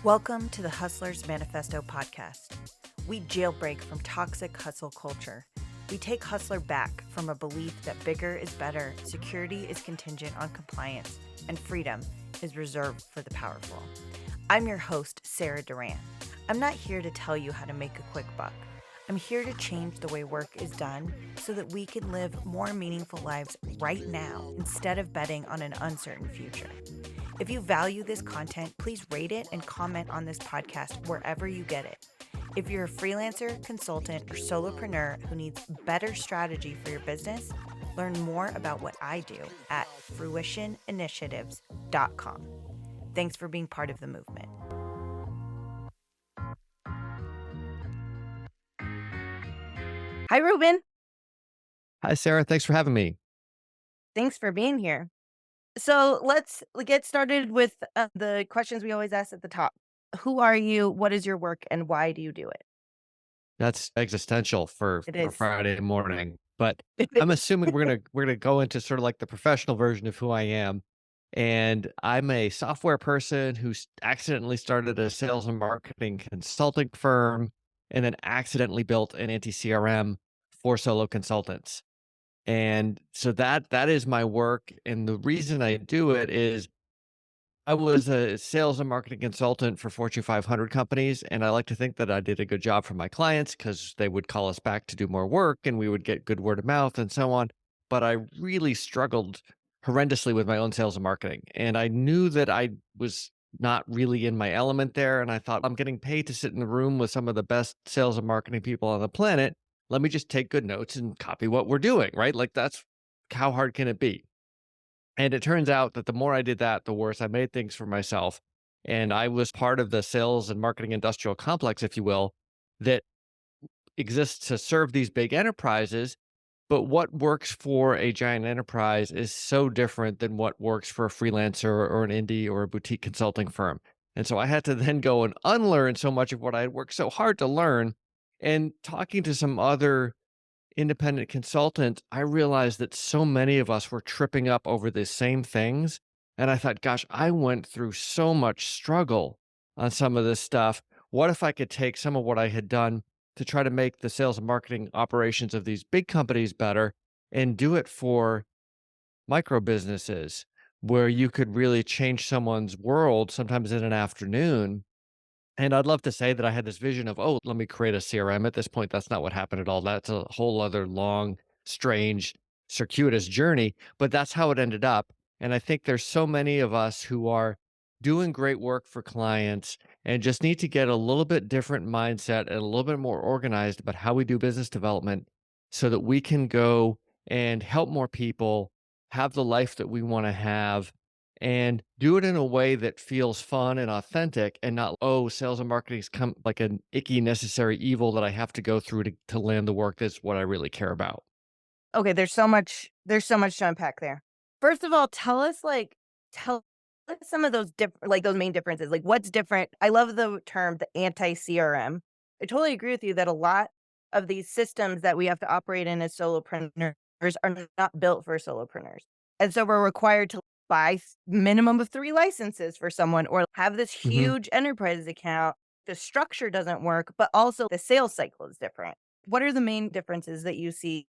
Welcome to the Hustler's Manifesto podcast. We jailbreak from toxic hustle culture. We take hustler back from a belief that bigger is better, security is contingent on compliance, and freedom is reserved for the powerful. I'm your host, Sarah Duran. I'm not here to tell you how to make a quick buck. I'm here to change the way work is done so that we can live more meaningful lives right now instead of betting on an uncertain future. If you value this content, please rate it and comment on this podcast wherever you get it. If you're a freelancer, consultant, or solopreneur who needs better strategy for your business, learn more about what I do at fruitioninitiatives.com. Thanks for being part of the movement. Hi, Reuben. Hi, Sarah. Thanks for having me. Thanks for being here. So let's get started with the questions we always ask at the top. Who are you? What is your work? And why do you do it? That's existential for It a is. Friday morning, but I'm assuming we're gonna go into sort of like the professional version of who I am. And I'm a software person who accidentally started a sales and marketing consulting firm, and then accidentally built an anti-CRM for solo consultants. And so that is my work. And the reason I do it is I was a sales and marketing consultant for Fortune 500 companies, and I like to think that I did a good job for my clients because they would call us back to do more work and we would get good word of mouth and so on. But I really struggled horrendously with my own sales and marketing. And I knew that I was not really in my element there. And I thought, I'm getting paid to sit in the room with some of the best sales and marketing people on the planet. Let me just take good notes and copy what we're doing, right? Like, that's how hard can it be? And it turns out that the more I did that, the worse I made things for myself. And I was part of the sales and marketing industrial complex, if you will, that exists to serve these big enterprises. But what works for a giant enterprise is so different than what works for a freelancer or an indie or a boutique consulting firm. And so I had to then go and unlearn so much of what I had worked so hard to learn. And talking to some other independent consultant, I realized that so many of us were tripping up over the same things. And I thought, gosh, I went through so much struggle on some of this stuff. What if I could take some of what I had done to try to make the sales and marketing operations of these big companies better and do it for micro businesses where you could really change someone's world sometimes in an afternoon? And I'd love to say that I had this vision of, oh, let me create a CRM. At this point, that's not what happened at all. That's a whole other long, strange, circuitous journey, but that's how it ended up. And I think there's so many of us who are doing great work for clients and just need to get a little bit different mindset and a little bit more organized about how we do business development so that we can go and help more people have the life that we want to have and do it in a way that feels fun and authentic and not, oh, sales and marketing's come like an icky necessary evil that I have to go through to land the work that's what I really care about. Okay, there's so much to unpack there. First of all, tell us some of those those main differences. Like what's different? I love the term the anti-CRM. I totally agree with you that a lot of these systems that we have to operate in as solopreneurs are not built for solopreneurs. And so we're required to buy minimum of 3 licenses for someone or have this Mhm. huge enterprise account. The structure doesn't work, but also the sales cycle is different. What are the main differences that you see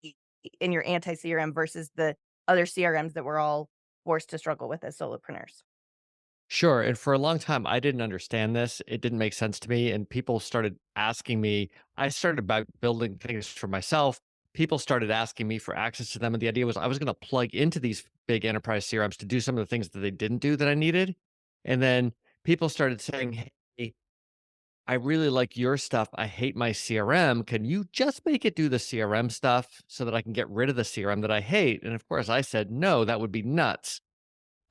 in your anti-CRM versus the other CRMs that we're all forced to struggle with as solopreneurs? Sure. And for a long time, I didn't understand this. It didn't make sense to me. And people started asking me, I started about building things for myself. People started asking me for access to them. And the idea was I was going to plug into these big enterprise CRMs to do some of the things that they didn't do that I needed. And then people started saying, hey, I really like your stuff. I hate my CRM. Can you just make it do the CRM stuff so that I can get rid of the CRM that I hate? And of course, I said, no, that would be nuts.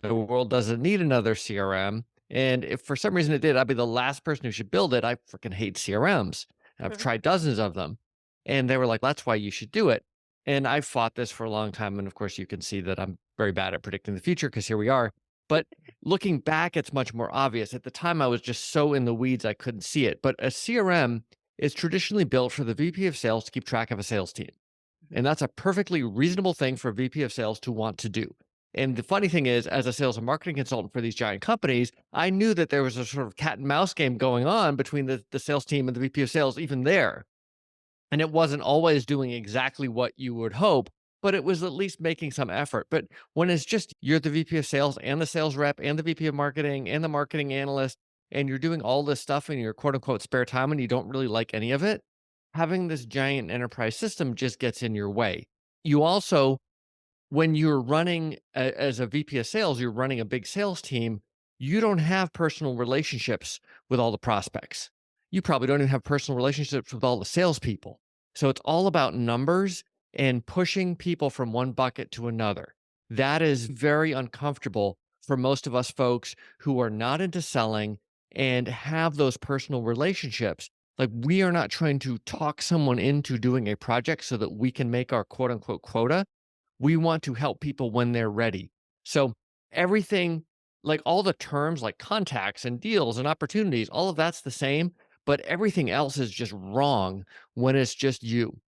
The world doesn't need another CRM. And if for some reason it did, I'd be the last person who should build it. I freaking hate CRMs. I've Mhm. tried dozens of them. And they were like, that's why you should do it. And I fought this for a long time. And of course, you can see that I'm very bad at predicting the future because here we are. But looking back, it's much more obvious. At the time, I was just so in the weeds, I couldn't see it. But a CRM is traditionally built for the VP of sales to keep track of a sales team. Mhm. And that's a perfectly reasonable thing for a VP of sales to want to do. And the funny thing is, as a sales and marketing consultant for these giant companies, I knew that there was a sort of cat and mouse game going on between the sales team and the VP of sales, even there. And it wasn't always doing exactly what you would hope, but it was at least making some effort. But when it's just you're the VP of sales and the sales rep and the VP of marketing and the marketing analyst, and you're doing all this stuff in your quote unquote spare time and you don't really like any of it, having this giant enterprise system just gets in your way. You also, when you're running as a VP of sales, you're running a big sales team, you don't have personal relationships with all the prospects. You probably don't even have personal relationships with all the salespeople. So it's all about numbers and pushing people from one bucket to another. That is very uncomfortable for most of us folks who are not into selling and have those personal relationships. Like, we are not trying to talk someone into doing a project so that we can make our quote unquote quota. We want to help people when they're ready. So everything, like all the terms like contacts and deals and opportunities, all of that's the same, but everything else is just wrong when it's just you.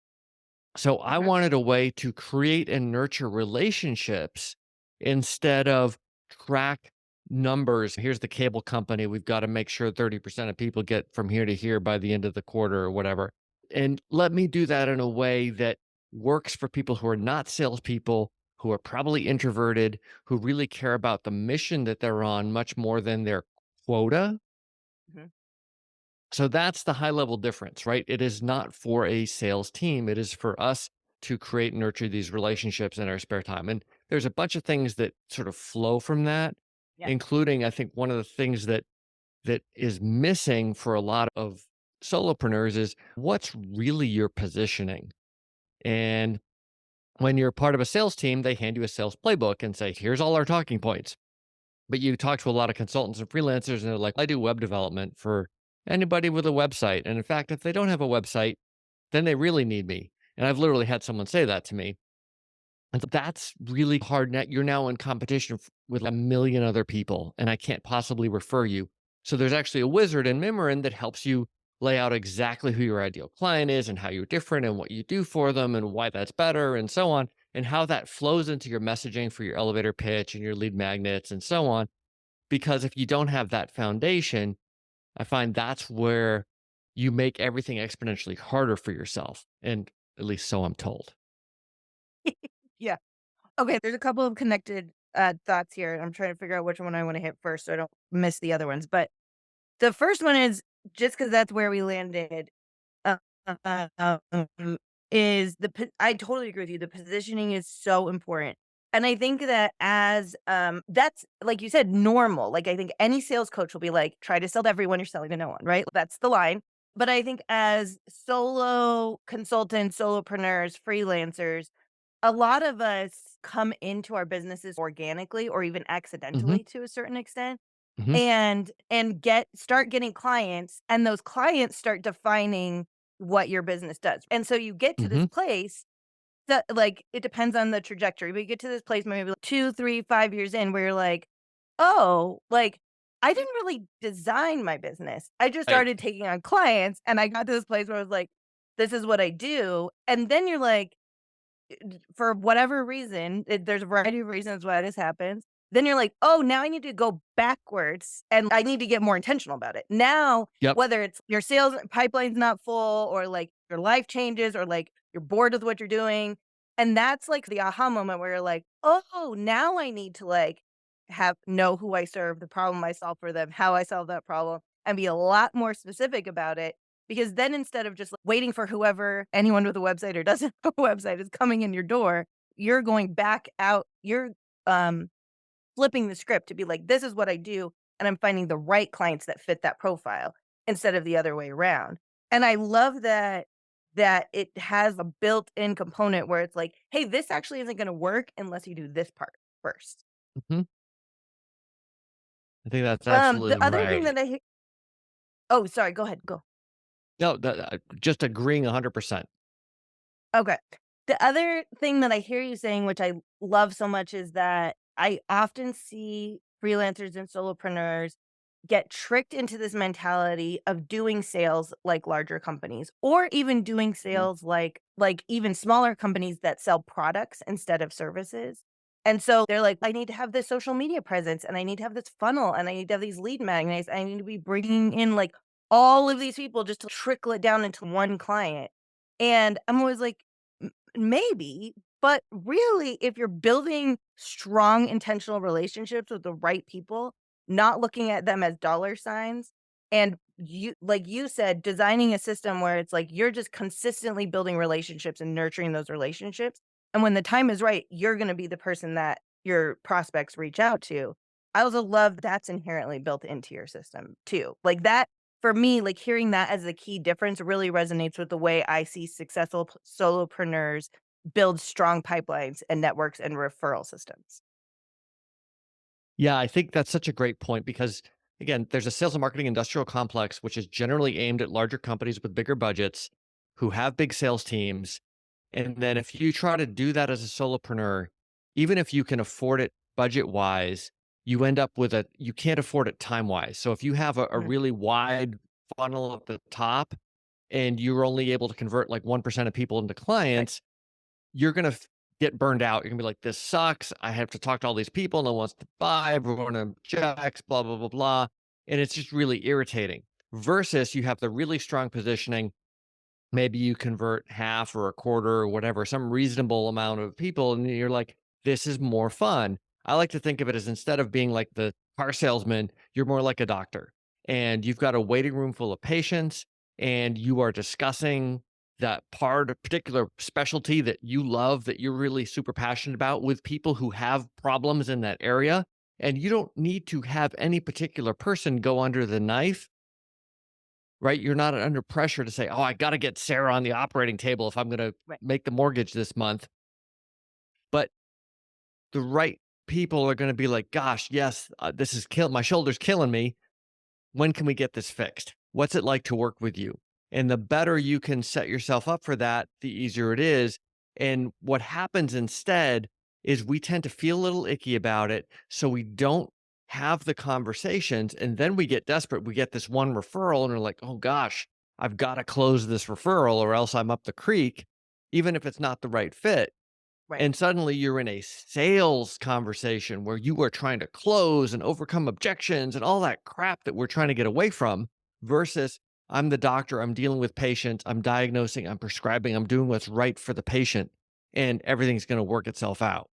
So I Mhm. wanted a way to create and nurture relationships instead of track numbers. Here's the cable company. We've got to make sure 30% of people get from here to here by the end of the quarter or whatever. And let me do that in a way that works for people who are not salespeople, who are probably introverted, who really care about the mission that they're on much more than their quota. Mhm. So that's the high level difference, right? It is not for a sales team. It is for us to create and nurture these relationships in our spare time. And there's a bunch of things that sort of flow from that, Yeah. including I think one of the things that is missing for a lot of solopreneurs is what's really your positioning. And when you're part of a sales team, they hand you a sales playbook and say, here's all our talking points. But you talk to a lot of consultants and freelancers, and they're like, I do web development for anybody with a website. And in fact, if they don't have a website, then they really need me. And I've literally had someone say that to me. And that's really hard. Net. You're now in competition with a million other people, and I can't possibly refer you. So there's actually a wizard in Mimrin that helps you lay out exactly who your ideal client is and how you're different and what you do for them and why that's better and so on, and how that flows into your messaging for your elevator pitch and your lead magnets and so on. Because if you don't have that foundation, I find that's where you make everything exponentially harder for yourself. And at least so I'm told. Yeah. Okay, there's a couple of connected thoughts here. I'm trying to figure out which one I want to hit first so I don't miss the other ones. But the first one is just because that's where we landed. Uh, um, is I totally agree with you. The positioning is so important. And I think that as that's like you said, normal. Like I think any sales coach will be like, try to sell to everyone, you're selling to no one, right? That's the line. But I think as solo consultants, solopreneurs, freelancers, a lot of us come into our businesses organically or even Hmm. accidentally to a certain extent Hmm. and get start getting clients, and those clients start defining what your business does. And so you get to this Hmm. place that, like, it depends on the trajectory, but you get to this place maybe like 2, 3, 5 years in where you're like, "Oh, like, I didn't really design my business. I just Right. started taking on clients, and I got to this place where I was like, this is what I do." And then you're like, for whatever reason, there's a variety of reasons why this happens. Then you're like, "Oh, now I need to go backwards and I need to get more intentional about it." Now, Yep. whether it's your sales pipeline's not full or like your life changes or like you're bored with what you're doing, and that's like the aha moment where you're like, "Oh, now I need to like have know who I serve, the problem I solve for them, how I solve that problem, and be a lot more specific about it." Because then instead of just, like, waiting for whoever anyone with a website or doesn't have a website is coming in your door, you're going back out. You're, um, flipping the script to be like, "This is what I do, and I'm finding the right clients that fit that profile," instead of the other way around. And I love that it has a built-in component where it's like, "Hey, this actually isn't gonna work unless you do this part first." Hmm. I think that's absolutely The other thing right. that I hea Oh, sorry, go ahead, go. No, just agreeing 100%. Okay. The other thing that I hear you saying, which I love so much, is that I often see freelancers and solopreneurs get tricked into this mentality of doing sales like larger companies or even doing Mhm. sales like even smaller companies that sell products instead of services. And so they're like, I need to have this social media presence and I need to have this funnel and I need to have these lead magnets. I need to be bringing in like all of these people just to trickle it down into one client. And I'm always like, maybe, but really, if you're building strong intentional relationships with the right people, not looking at them as dollar signs, and you, like you said, designing a system where it's like you're just consistently building relationships and nurturing those relationships. And when the time is right, you're going to be the person that your prospects reach out to. I also love that's inherently built into your system too. Like that for me, like hearing that as the key difference really resonates with the way I see successful solopreneurs build strong pipelines and networks and referral systems. Yeah, I think that's such a great point because, again, there's a sales and marketing industrial complex, which is generally aimed at larger companies with bigger budgets who have big sales teams. And then if you try to do that as a solopreneur, even if you can afford it budget wise, you end up with you can't afford it time wise. So if you have a Mhm. really wide funnel at the top and you're only able to convert like 1% of people into Right. clients, you're gonna get burned out. You're gonna be like, "This sucks. I have to talk to all these people. No one wants to buy. Everyone objects, blah, blah, blah, blah." And it's just really irritating. Versus you have the really strong positioning. Maybe you convert half or a quarter or whatever, some reasonable amount of people, and you're like, "This is more fun." I like to think of it as instead of being like the car salesman, you're more like a doctor, and you've got a waiting room full of patients, and you are discussing that particular specialty that you love, that you're really super passionate about with people who have problems in that area, and you don't need to have any particular person go under the knife. Right? You're not under pressure to say, "Oh, I gotta get Sarah on the operating table if I'm gonna Right. make the mortgage this month." But the right people are gonna be like, "Gosh, yes, this is my shoulder's killing me. When can we get this fixed? What's it like to work with you?" And the better you can set yourself up for that, the easier it is. And what happens instead is we tend to feel a little icky about it. So we don't have the conversations. And then we get desperate. We get this one referral and we're like, oh gosh, I've got to close this referral or else I'm up the creek, even if it's not the right fit. Right. And suddenly you're in a sales conversation where you are trying to close and overcome objections and all that crap that we're trying to get away from versus I'm the doctor, I'm dealing with patients, I'm diagnosing, I'm prescribing, I'm doing what's right for the patient, and everything's going to work itself out.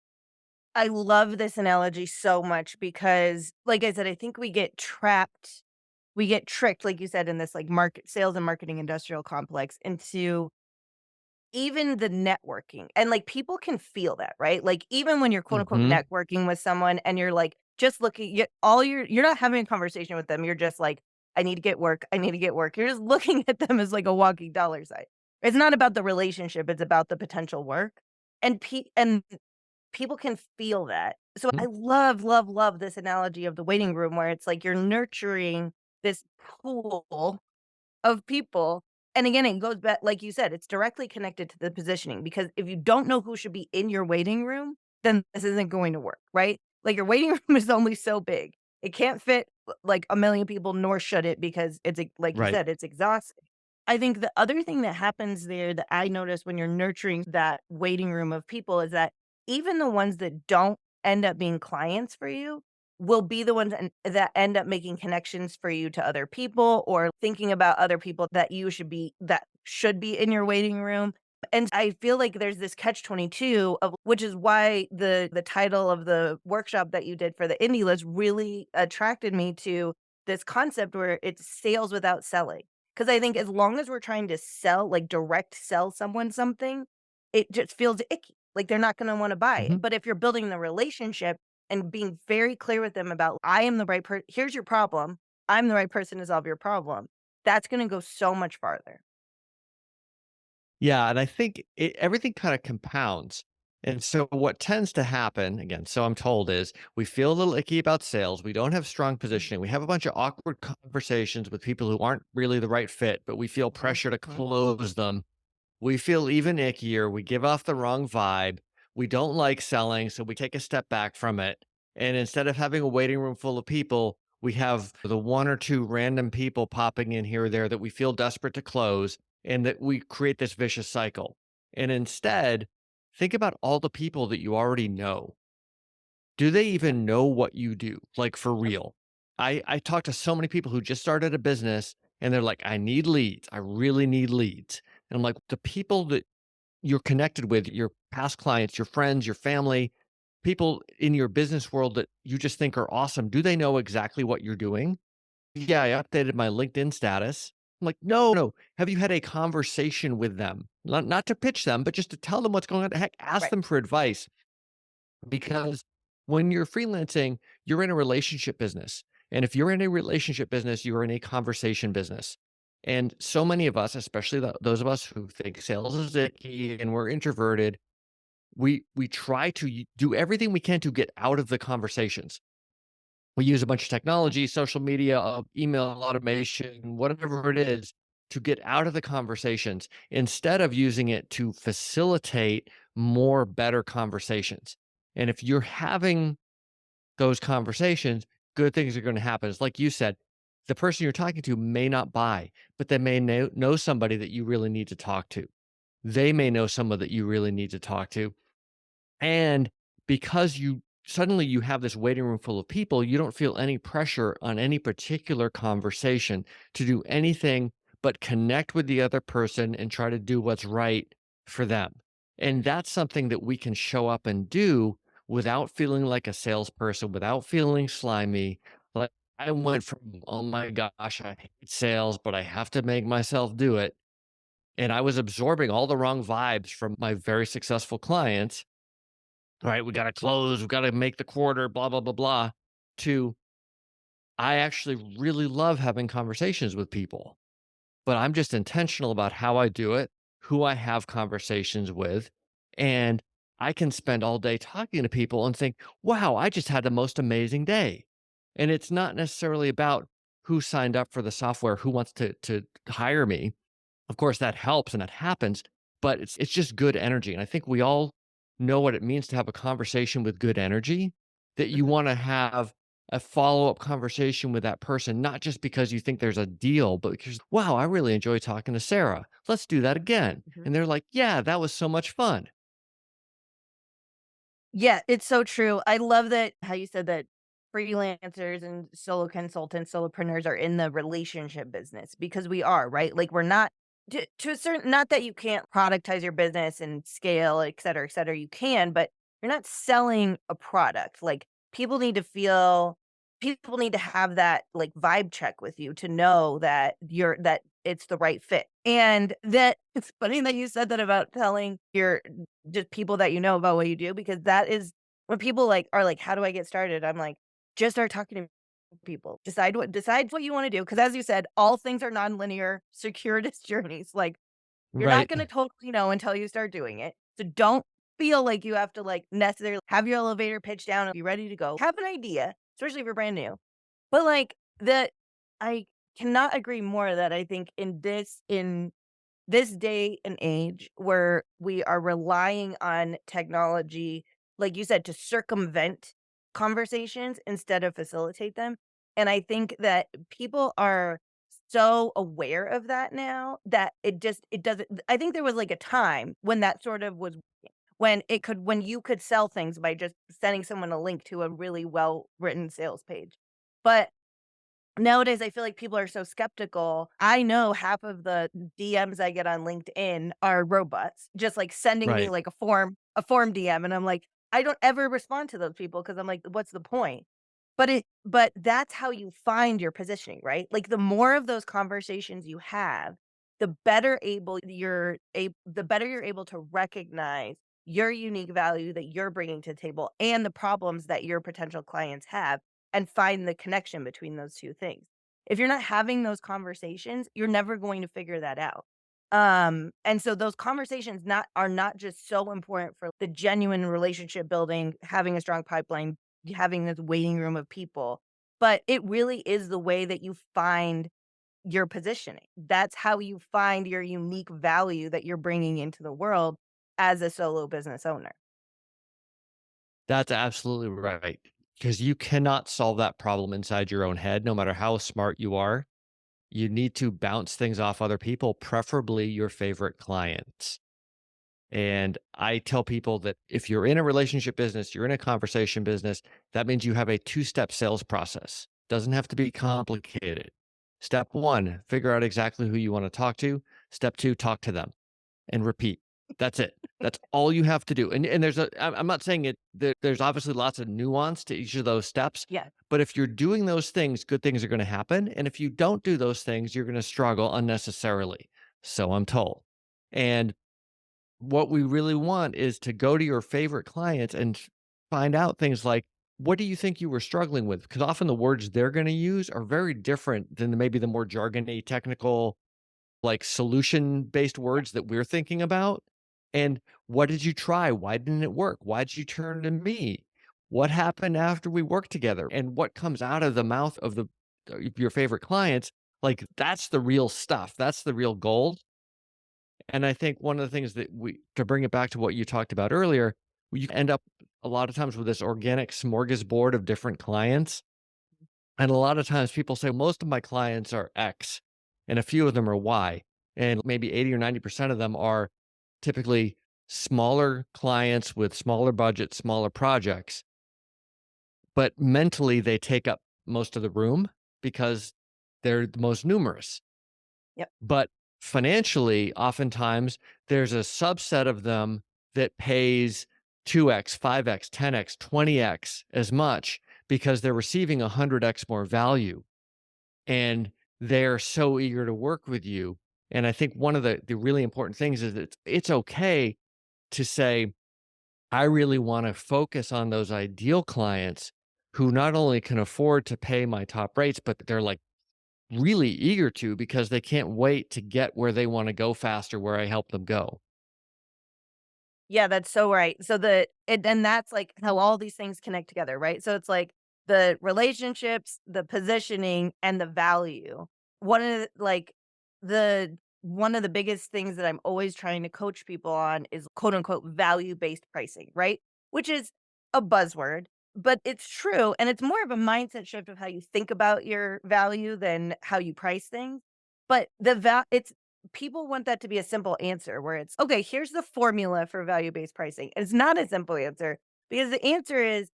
I love this analogy so much because, like I said, I think we get trapped, we get tricked, like you said, in this like market sales and marketing industrial complex into even the networking, and, like, people can feel that, right? Like, even when you're quote unquote Mhm. networking with someone and you're, like, just looking you all you're not having a conversation with them, you're just like, "I need to get work, I need to get work." You're just looking at them as, like, a walking dollar sign. It's not about the relationship, it's about the potential work, and people can feel that. So I Mhm. love, love, love this analogy of the waiting room where it's like you're nurturing this pool of people. And again, it goes back, like you said, it's directly connected to the positioning because if you don't know who should be in your waiting room, then this isn't going to work, right? Like your waiting room is only so big. It can't fit like a million people, nor should it because like you Right. said, it's exhausting. I think the other thing that happens there that I notice when you're nurturing that waiting room of people is that even the ones that don't end up being clients for you will be the ones that end up making connections for you to other people or thinking about other people that should be in your waiting room. And I feel like there's this catch 22 of which is why the title of the workshop that you did for the indie list really attracted me to this concept where it's sales without selling. Because I think as long as we're trying to sell, like direct sell someone something, it just feels icky. Like they're not going to want to buy it. Mhm. But if you're building the relationship and being very clear with them about, I am the right person, here's your problem. I'm the right person to solve your problem. That's going to go so much farther. Yeah, and I think everything kind of compounds. And so what tends to happen, again, so I'm told, is we feel a little icky about sales. We don't have strong Mhm, positioning. We have a bunch of awkward conversations with people who aren't really the right fit, but we feel mhm, pressure to mhm. close them. We feel even ickier. We give off the wrong vibe. We don't like selling, so we take a step back from it. And instead of having a waiting room full of people, we have the one or two random people popping in here or there that we feel desperate to close, and that we create this vicious cycle. And instead, think about all the people that you already know. Do they even know what you do? Like, for real? I talk to so many people who just started a business and they're like, "I need leads. I really need leads." And I'm like, "The people that you're connected with, your past clients, your friends, your family, people in your business world that you just think are awesome, do they know exactly what you're doing?" "Yeah, I updated my LinkedIn status." I'm like, "No, no. Have you had a conversation with them? Not to pitch them, but just to tell them what's going on. Heck, ask Right. them for advice." Because when you're freelancing, you're in a relationship business. And if you're in a relationship business, you're in a conversation business. And so many of us, especially those of us who think sales is icky and we're introverted, we try to do everything we can to get out of the conversations. We use a bunch of technology, social media, email automation, whatever it is, to get out of the conversations instead of using it to facilitate more better conversations. And if you're having those conversations, good things are going to happen. It's like you said, the person you're talking to may not buy, but they may know somebody that you really need to talk to. They may know someone that you really need to talk to. And because you have this waiting room full of people, you don't feel any pressure on any particular conversation to do anything but connect with the other person and try to do what's right for them. And that's something that we can show up and do without feeling like a salesperson, without feeling slimy. Like, I went from, "Oh my gosh, I hate sales, but I have to make myself do it." And I was absorbing all the wrong vibes from my very successful clients. Right, we gotta close, we gotta make the quarter, blah, blah, blah, blah, to I actually really love having conversations with people, but I'm just intentional about how I do it, who I have conversations with, and I can spend all day talking to people and think, "Wow, I just had the most amazing day." And it's not necessarily about who signed up for the software, who wants to hire me. Of course, that helps and that happens, but it's just good energy, and I think we all know what it means to have a conversation with good energy, that you Mhm. wanna have a follow-up conversation with that person, not just because you think there's a deal, but because, "Wow, I really enjoy talking to Sarah. Let's do that again." Mhm. And they're like, "Yeah, that was so much fun." Yeah, it's so true. I love that how you said that freelancers and solo consultants, solopreneurs are in the relationship business because we are, right? Like we're not to a certain not that you can't productize your business and scale, et cetera, you can, but you're not selling a product. Like people need to have that like vibe check with you to know that it's the right fit. And that it's funny that you said that about telling your just people that you know about what you do, because that is when people, like, are like, "How do I get started?" I'm like, "Just start talking to people. Decide what you wanna do," do. Because as you said, all things are nonlinear, circuitous journeys, like, you're not Right. gonna totally know until you start doing it, so don't feel like you have to, like, necessarily have your elevator pitch down and be ready to go. Have an idea, especially if you're brand new, but, like, I cannot agree more that I think in this day and age where we are relying on technology, like you said, to circumvent conversations instead of facilitate them. And I think that people are so aware of that now that it doesn't I think there was like a time when that sort of was when you could sell things by just sending someone a link to a really well written sales page. But nowadays, I feel like people are so skeptical. I know half of the DMs I get on LinkedIn are robots, just, like, sending me, Right. like, a form DM, and I'm like, I don't ever respond to those people because 'cause I'm like, "What's the point?" But that's how you find your positioning, right? Like, the more of those conversations you have, the better you're able to recognize your unique value that you're bringing to the table and the problems that your potential clients have, and find the connection between those 2 things. If you're not having those conversations, you're never going to figure that out. And so those conversations not just so important for the genuine relationship building, having a strong pipeline, having this waiting room of people, but it really is the way that you find your positioning. That's how you find your unique value that you're bringing into the world as a solo business owner. That's absolutely right, because you cannot solve that problem inside your own head no matter how smart you are. You need to bounce things off other people, preferably your favorite clients. And I tell people that if you're in a relationship business, you're in a conversation business, that means you have a two-step sales process. Doesn't have to be complicated. Step one, figure out exactly who you want to talk to. Step two, talk to them and repeat. That's it. That's all you have to do. And I'm not saying there's obviously lots of nuance to each of those steps, Yeah. but if you're doing those things, good things are going to happen. And if you don't do those things, you're going to struggle unnecessarily. So I'm told. And what we really want is to go to your favorite clients and find out things like, what do you think you were struggling with? Because often the words they're going to use are very different than maybe the more jargony, technical, like solution based words that we're thinking about. And what did you try? Why didn't it work? Why did you turn to me? What happened after we worked together? And what comes out of the mouth of your favorite clients? Like that's the real stuff. That's the real gold. And I think one of the things that to bring it back to what you talked about earlier, you end up a lot of times with this organic smorgasbord of different clients. And a lot of times people say, most of my clients are X and a few of them are Y. And maybe 80 or 90% of them are typically smaller clients with smaller budgets, smaller projects. But mentally, they take up most of the room because they're the most numerous. Yep. But financially, oftentimes, there's a subset of them that pays 2x, 5x, 10x, 20x as much because they're receiving 100x more value, and they're so eager to work with you. And I think one of the really important things is that it's okay to say, I really wanna focus on those ideal clients who not only can afford to pay my top rates, but they're, like, really eager to because they can't wait to get where they wanna go faster, where I help them go. Yeah, that's so right. And that's like how all these things connect together, right? So it's like the relationships, the positioning, and the value. One of the one of the biggest things that I'm always trying to coach people on is quote unquote value-based pricing, right? Which is a buzzword, but it's true. And it's more of a mindset shift of how you think about your value than how you price things. But it's people want that to be a simple answer where it's, "Okay, here's the formula for value-based pricing." And it's not a simple answer because the answer is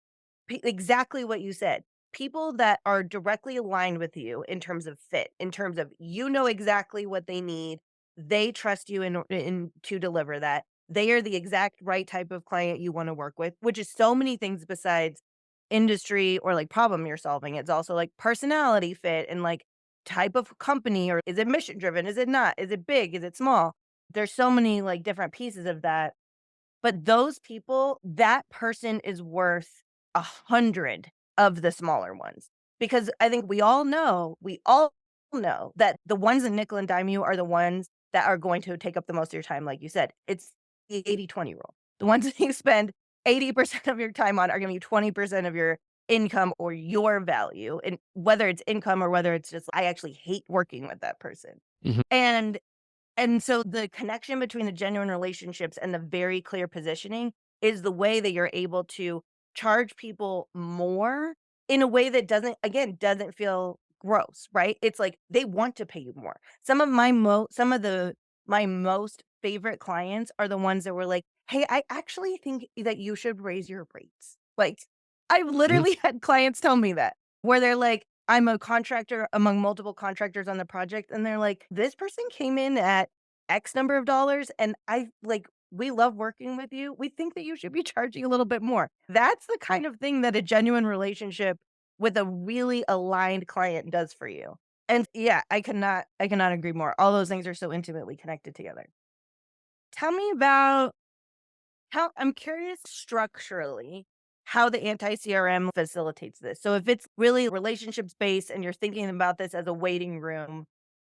exactly what you said. People that are directly aligned with you in terms of fit, in terms of you know exactly what they need, they trust you in to deliver that. They are the exact right type of client you wanna work with, which is so many things besides industry or, like, problem you're solving. It's also, like, personality fit and, like, type of company, or is it mission driven? Is it not? Is it big? Is it small? There's so many, like, different pieces of that, but those people, that person is worth 100 of the smaller ones. Because I think we all know that the ones that nickel and dime you are the ones that are going to take up the most of your time, like you said. It's the 80-20 rule. The ones that you spend 80% of your time on are gonna be 20% of your income or your value, and whether it's income or whether it's just, I actually hate working with that person. Mhm. And and so the connection between the genuine relationships and the very clear positioning is the way that you're able to charge people more in a way that doesn't feel gross, right? It's like they want to pay you more. Some of the my most favorite clients are the ones that were like, "Hey, I actually think that you should raise your rates." Like, I've Mhm. literally had clients tell me that, where they're like, I'm a contractor among multiple contractors on the project, and they're like, "This person came in at X number of dollars, and we love working with you. We think that you should be charging a little bit more." That's the kind of thing that a genuine relationship with a really aligned client does for you. And yeah, I cannot agree more. All those things are so intimately connected together. Tell me about how I'm curious structurally how the anti-CRM facilitates this. So if it's really relationships based and you're thinking about this as a waiting room,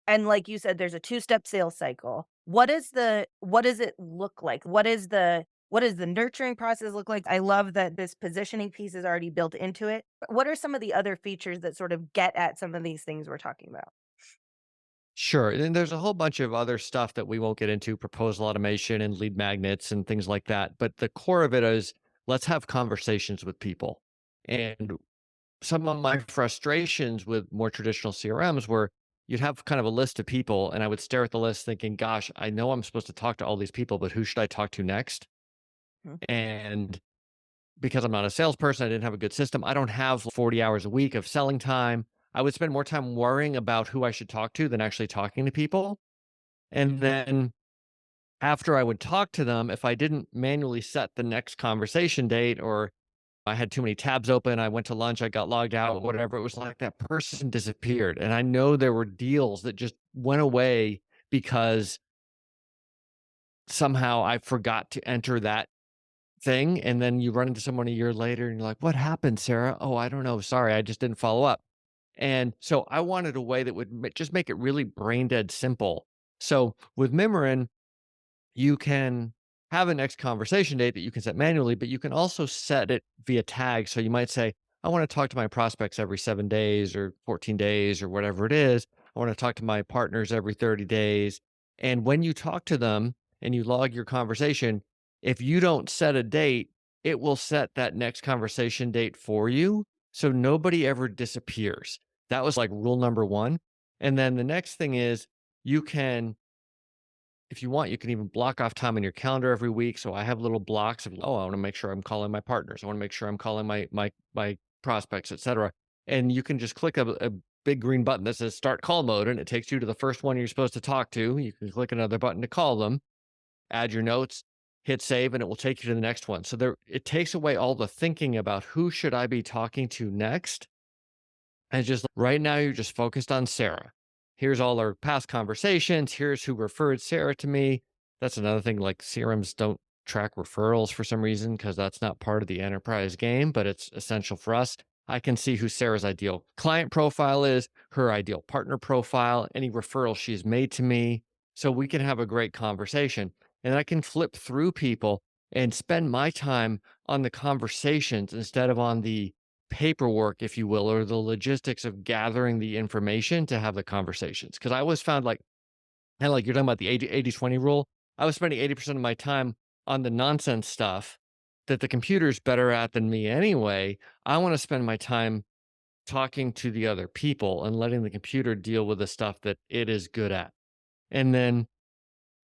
and like you said, there's a two-step sales cycle. What does it look like? What does the nurturing process look like? I love that this positioning piece is already built into it. But what are some of the other features that sort of get at some of these things we're talking about? Sure. And there's a whole bunch of other stuff that we won't get into, proposal automation and lead magnets and things like that. But the core of it is, let's have conversations with people. And some of my frustrations with more traditional CRMs were you'd have kind of a list of people, and I would stare at the list thinking, gosh, I know I'm supposed to talk to all these people, but who should I talk to next? Mhm. And because I'm not a salesperson, I didn't have a good system. I don't have 40 hours a week of selling time. I would spend more time worrying about who I should talk to than actually talking to people. And then after I would talk to them, if I didn't manually set the next conversation date, or I had too many tabs open, I went to lunch, I got logged out, whatever, it was like that person disappeared. And I know there were deals that just went away because somehow I forgot to enter that thing. And then you run into someone a year later and you're like, what happened, Sarah? Oh, I don't know. Sorry, I just didn't follow up. And so I wanted a way that would just make it really brain dead simple. So with Mimirin, you can have a next conversation date that you can set manually, but you can also set it via tags. So you might say, I want to talk to my prospects every 7 days or 14 days or whatever it is. I want to talk to my partners every 30 days. And when you talk to them and you log your conversation, if you don't set a date, it will set that next conversation date for you. So nobody ever disappears. That was like rule number one. And then the next thing is you can, if you want, you can even block off time in your calendar every week. So I have little blocks of, oh, I want to make sure I'm calling my partners. I want to make sure I'm calling my prospects, et cetera. And you can just click a big green button that says start call mode, and it takes you to the first one you're supposed to talk to. You can click another button to call them, add your notes, hit save, and it will take you to the next one. So there, it takes away all the thinking about who should I be talking to next. And just right now, you're just focused on Sarah. Here's all our past conversations. Here's who referred Sarah to me. That's another thing. Like CRMs don't track referrals for some reason because that's not part of the enterprise game, but it's essential for us. I can see who Sarah's ideal client profile is, her ideal partner profile, any referral she's made to me. So we can have a great conversation. And I can flip through people and spend my time on the conversations instead of on the paperwork, if you will, or the logistics of gathering the information to have the conversations. Cause I always found like, kind of like you're talking about the 80/20 rule. I was spending 80% of my time on the nonsense stuff that the computer's better at than me anyway. I want to spend my time talking to the other people and letting the computer deal with the stuff that it is good at. And then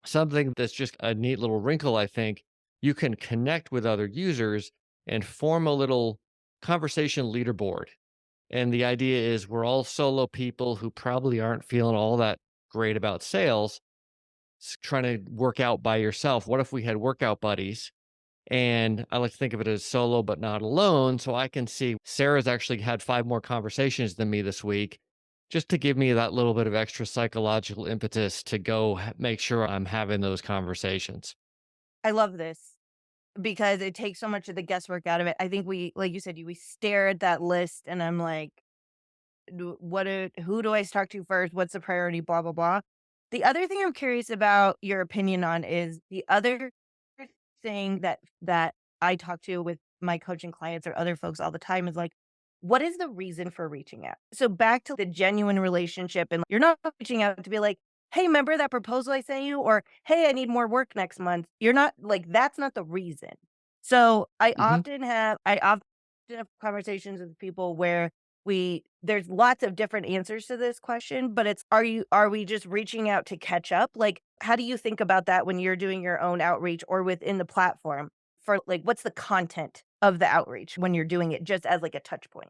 something that's just a neat little wrinkle, I think, you can connect with other users and form a little conversation leaderboard. And the idea is we're all solo people who probably aren't feeling all that great about sales, trying to work out by yourself. What if we had workout buddies? And I like to think of it as solo, but not alone. So I can see Sarah's actually had 5 more conversations than me this week, just to give me that little bit of extra psychological impetus to go make sure I'm having those conversations. I love this because it takes so much of the guesswork out of it. I think we, like you said, we stare at that list and I'm like, who do I talk to first? What's the priority? Blah, blah, blah. The other thing I'm curious about your opinion on is the other thing that I talk to with my coaching clients or other folks all the time is like, what is the reason for reaching out? So back to the genuine relationship, and you're not reaching out to be like, hey, remember that proposal I sent you? Or hey, I need more work next month. You're not like that's not the reason. So Hmm. I often have conversations with people where there's lots of different answers to this question, but it's are we just reaching out to catch up? Like, how do you think about that when you're doing your own outreach or within the platform for like what's the content of the outreach when you're doing it just as like a touch point?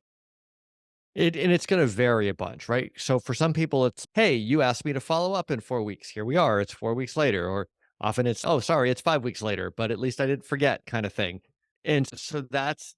And it's going to vary a bunch, right? So for some people, it's, hey, you asked me to follow up in 4 weeks. Here we are. It's 4 weeks later. Or often it's, oh, sorry, it's 5 weeks later, but at least I didn't forget kind of thing. And so that's,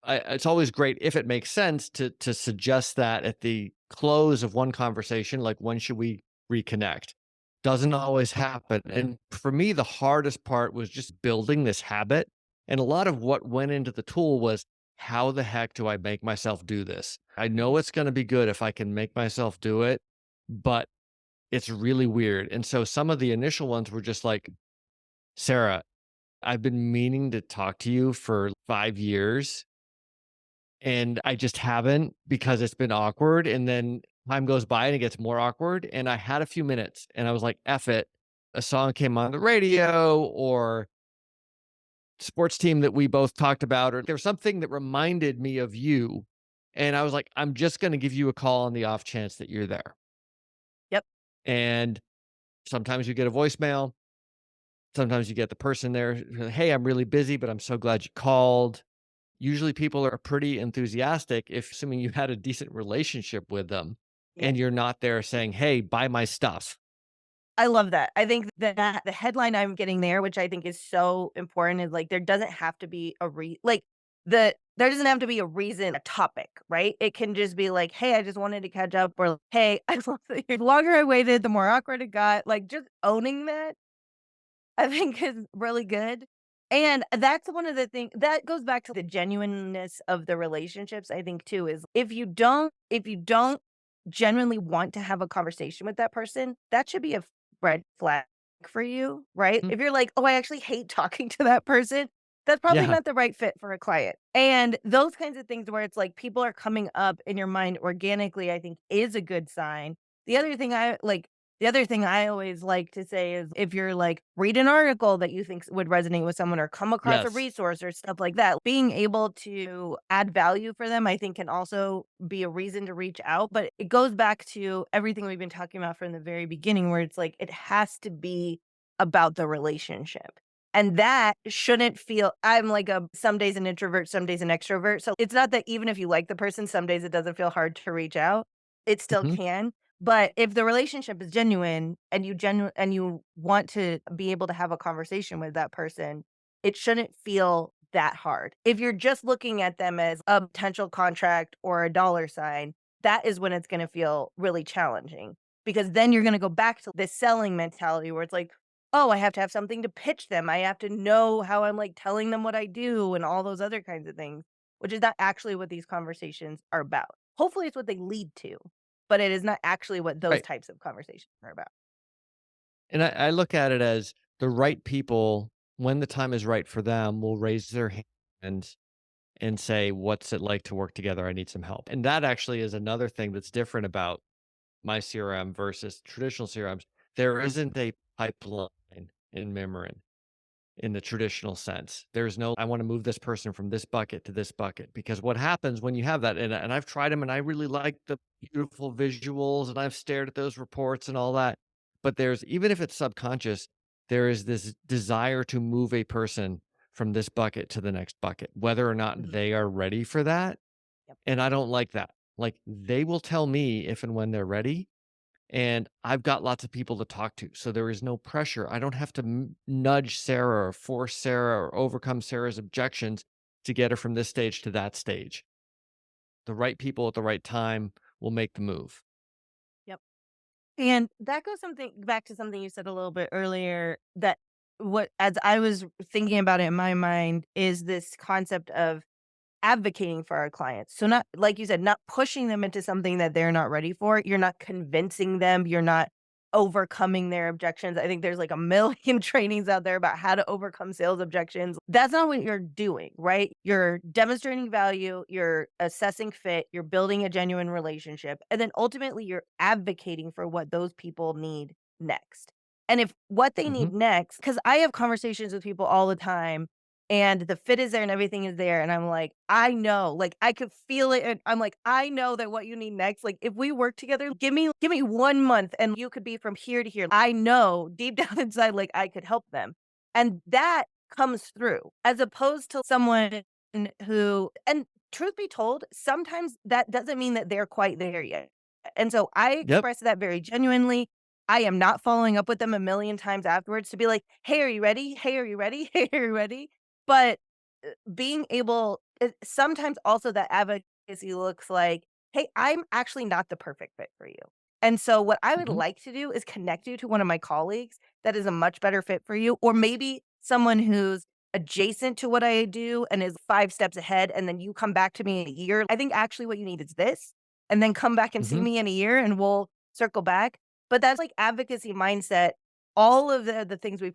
it's always great if it makes sense to suggest that at the close of one conversation, like when should we reconnect? Doesn't always happen. And for me, the hardest part was just building this habit. And a lot of what went into the tool was how the heck do I make myself do this? I know it's going to be good if I can make myself do it, but it's really weird. And so some of the initial ones were just like, Sarah, I've been meaning to talk to you for 5 years and I just haven't because it's been awkward, and then time goes by and it gets more awkward, and I had a few minutes and I was like, "F it." A song came on the radio or sports team that we both talked about, or there's something that reminded me of you, and I was like, "I'm just gonna give you a call on the off chance that you're there." And sometimes you get a voicemail. Sometimes you get the person there, "Hey, I'm really busy, but I'm so glad you called." Usually people are pretty enthusiastic if assuming you had a decent relationship with them Yeah. and you're not there saying, "Hey, buy my stuff." I love that. I think that the headline I'm getting there, which I think is so important, is like there doesn't have to be a there doesn't have to be a reason, a topic, right? It can just be like, hey, I just wanted to catch up, or hey, I love that the longer I waited, the more awkward it got. Like just owning that I think is really good. And that's one of the things that goes back to the genuineness of the relationships, I think too, is if you don't genuinely want to have a conversation with that person, that should be a red flag for you, right? Mm, If you're like, "Oh, I actually hate talking to that person," that's probably yeah, not the right fit for a client. And those kinds of things where it's like people are coming up in your mind organically, I think is a good sign. The other thing I like the other thing I always like to say is if you're like read an article that you think would resonate with someone or come across a yes. resource or stuff like that, being able to add value for them, I think can also be a reason to reach out. But it goes back to everything we've been talking about from the very beginning, where it's like it has to be about the relationship. And that shouldn't feel I'm like a some days an introvert, some days an extrovert. So it's not that even if you like the person, some days it doesn't feel hard to reach out. It still Mhm. can. But if the relationship is genuine and you want to be able to have a conversation with that person, it shouldn't feel that hard. If you're just looking at them as a potential contract or a dollar sign, that is when it's gonna feel really challenging because then you're gonna go back to this selling mentality where it's like, "Oh, I have to have something to pitch them. I have to know how I'm, like, telling them what I do," and all those other kinds of things, which is not actually what these conversations are about. Hopefully, it's what they lead to, but it is not actually what those Right. types of conversations are about. And I look at it as the right people, when the time is right for them, will raise their hand and say, "What's it like to work together? I need some help." And that actually is another thing that's different about my CRM versus traditional CRMs. There isn't a pipeline in Mimrin in the traditional sense. There's no, I want to move this person from this bucket to this bucket because what happens when you have that, and I've tried them and I really like the beautiful visuals and I've stared at those reports and all that. But there's, even if it's subconscious, there is this desire to move a person from this bucket to the next bucket, whether or not Mhm. they are ready for that. Yep. And I don't like that. Like they will tell me if and when they're ready, and I've got lots of people to talk to, so there is no pressure. I don't have to nudge Sarah or force Sarah or overcome Sarah's objections to get her from this stage to that stage. The right people at the right time will make the move. Yep. And that goes something back to something you said a little bit earlier that what as I was thinking about it in my mind is this concept of advocating for our clients. So not like you said, not pushing them into something that they're not ready for. You're not convincing them, you're not overcoming their objections. I think there's like a million trainings out there about how to overcome sales objections. That's not what you're doing, right? You're demonstrating value, you're assessing fit, you're building a genuine relationship, and then ultimately you're advocating for what those people need next. And if what they Mhm. need next, because I have conversations with people all the time and the fit is there and everything is there, and I'm like, "I know." Like, I could feel it, and I'm like, "I know that what you need next, like, if we work together, give me 1 month, and you could be from here to here." I know deep down inside, like, I could help them, and that comes through, as opposed to someone who and truth be told, sometimes that doesn't mean that they're quite there yet, and so I Yep. express that very genuinely. I am not following up with them a million times afterwards to be like, "Hey, are you ready? Hey, are you ready? Hey, are you ready?" But, being able sometimes also that advocacy looks like, "Hey, I'm actually not the perfect fit for you. And so what I would Mhm. like to do is connect you to one of my colleagues that is a much better fit for you, or maybe someone who's adjacent to what I do and is 5 steps ahead, and then you come back to me in a year. I think actually what you need is this, and then come back and see Mhm. me in a year, and we'll circle back." But that's like advocacy mindset. All of the things we've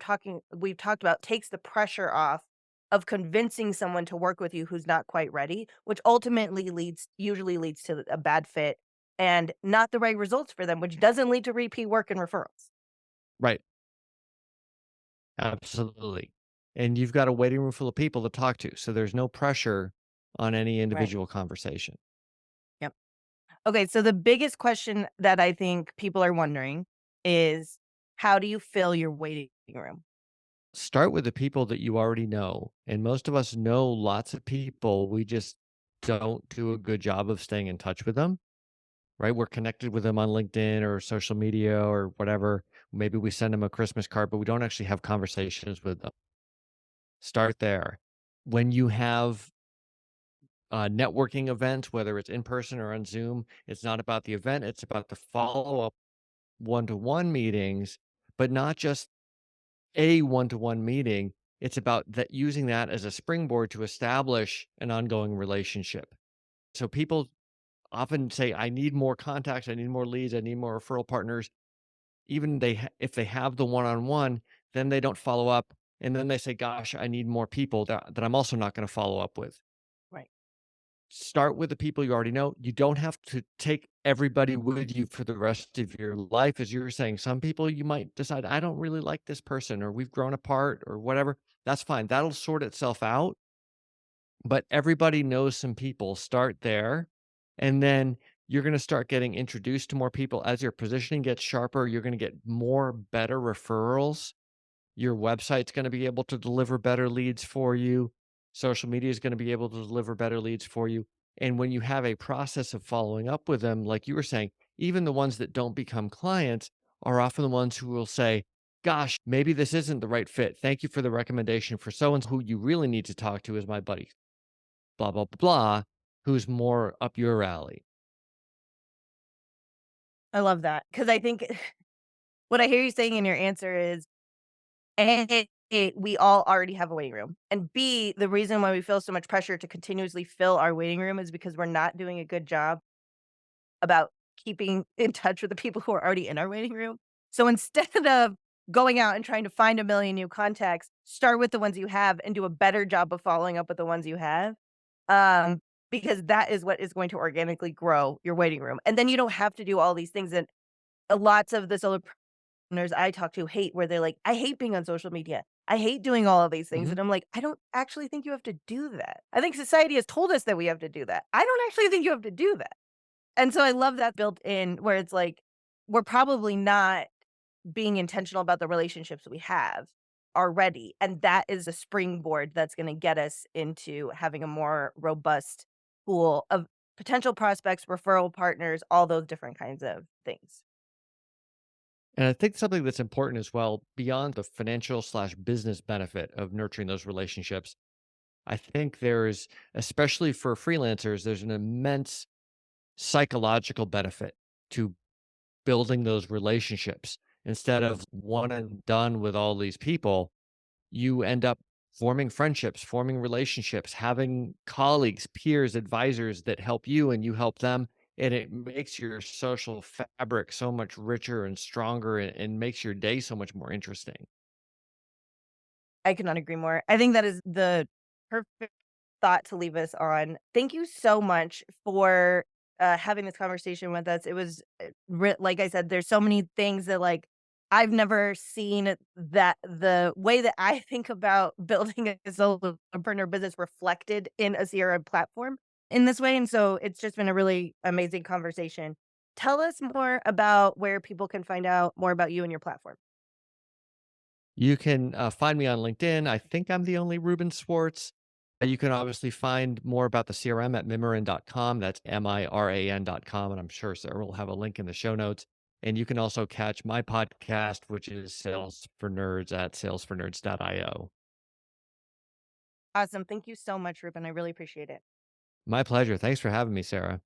talked about takes the pressure off of convincing someone to work with you who's not quite ready, which ultimately usually leads to a bad fit and not the right results for them, which doesn't lead to repeat work and referrals. Right. Absolutely. And you've got a waiting room full of people to talk to, so there's no pressure on any Right. individual conversation. Yep. Okay, so the biggest question that I think people are wondering is how do you fill your waiting room? Start with the people that you already know. And most of us know lots of people. We just don't do a good job of staying in touch with them, right? We're connected with them on LinkedIn or social media or whatever. Maybe we send them a Christmas card, but we don't actually have conversations with them. Start there. When you have networking events, whether it's in person or on Zoom, it's not about the event, it's about the follow up one to one meetings, but not just a one to one meeting. It's about that using that as a springboard to establish an ongoing relationship. So people often say, I need more contacts, I need more leads, I need more referral partners. Even if they have the one on one, then they don't follow up. And then they say, gosh, I need more people that I'm also not going to follow up with. Right. Start with the people you already know. You don't have to take everybody with you for the rest of your life. As you were saying, some people you might decide, I don't really like this person, or we've grown apart, or whatever. That's fine. That'll sort itself out. But everybody knows some people. Start there. And then you're going to start getting introduced to more people. As your positioning gets sharper, you're going to get more better referrals. Your website's gonna be able to deliver better leads for you. Social media is gonna be able to deliver better leads for you. And when you have a process of following up with them, like you were saying, even the ones that don't become clients are often the ones who will say, gosh, maybe this isn't the right fit. Thank you for the recommendation for so and so. Who you really need to talk to is my buddy, blah, blah, blah, blah, who's more up your alley. I love that because I think what I hear you saying in your answer is A, we all already have a waiting room, and B, the reason why we feel so much pressure to continuously fill our waiting room is because we're not doing a good job about keeping in touch with the people who are already in our waiting room. So instead of going out and trying to find a million new contacts, start with the ones you have and do a better job of following up with the ones you have, um, because that is what is going to organically grow your waiting room, and then you don't have to do all these things, and lots of the solopreneurs I talk to hate where they're like, "I hate being on social media. I hate doing all of these things," Mhm. and I'm like, "I don't actually think you have to do that. I think society has told us that we have to do that. I don't actually think you have to do that." And so I love that built in where it's like, we're probably not being intentional about the relationships we have already, and that is a springboard that's gonna get us into having a more robust pool of potential prospects, referral partners, all those different kinds of things. And I think something that's important as well, beyond the financial slash business benefit of nurturing those relationships, I think there's, especially for freelancers, there's an immense psychological benefit to building those relationships. Instead of one and done with all these people, you end up forming friendships, forming relationships, having colleagues, peers, advisors that help you and you help them. And it makes your social fabric so much richer and stronger and makes your day so much more interesting. I could not agree more. I think that is the perfect thought to leave us on. Thank you so much for having this conversation with us. It was like I said, there's so many things that like I've never seen that the way that I think about building a solopreneur business reflected in a CRM platform in this way. And so it's just been a really amazing conversation. Tell us more about where people can find out more about you and your platform. You can find me on LinkedIn. I think I'm the only Reuben Swartz. You can obviously find more about the CRM at mimaran.com. That's miran.com. And I'm sure Sarah will have a link in the show notes. And you can also catch my podcast, which is Sales for Nerds at salesfornerds.io. Awesome. Thank you so much, Ruben. I really appreciate it. My pleasure. Thanks for having me, Sarah.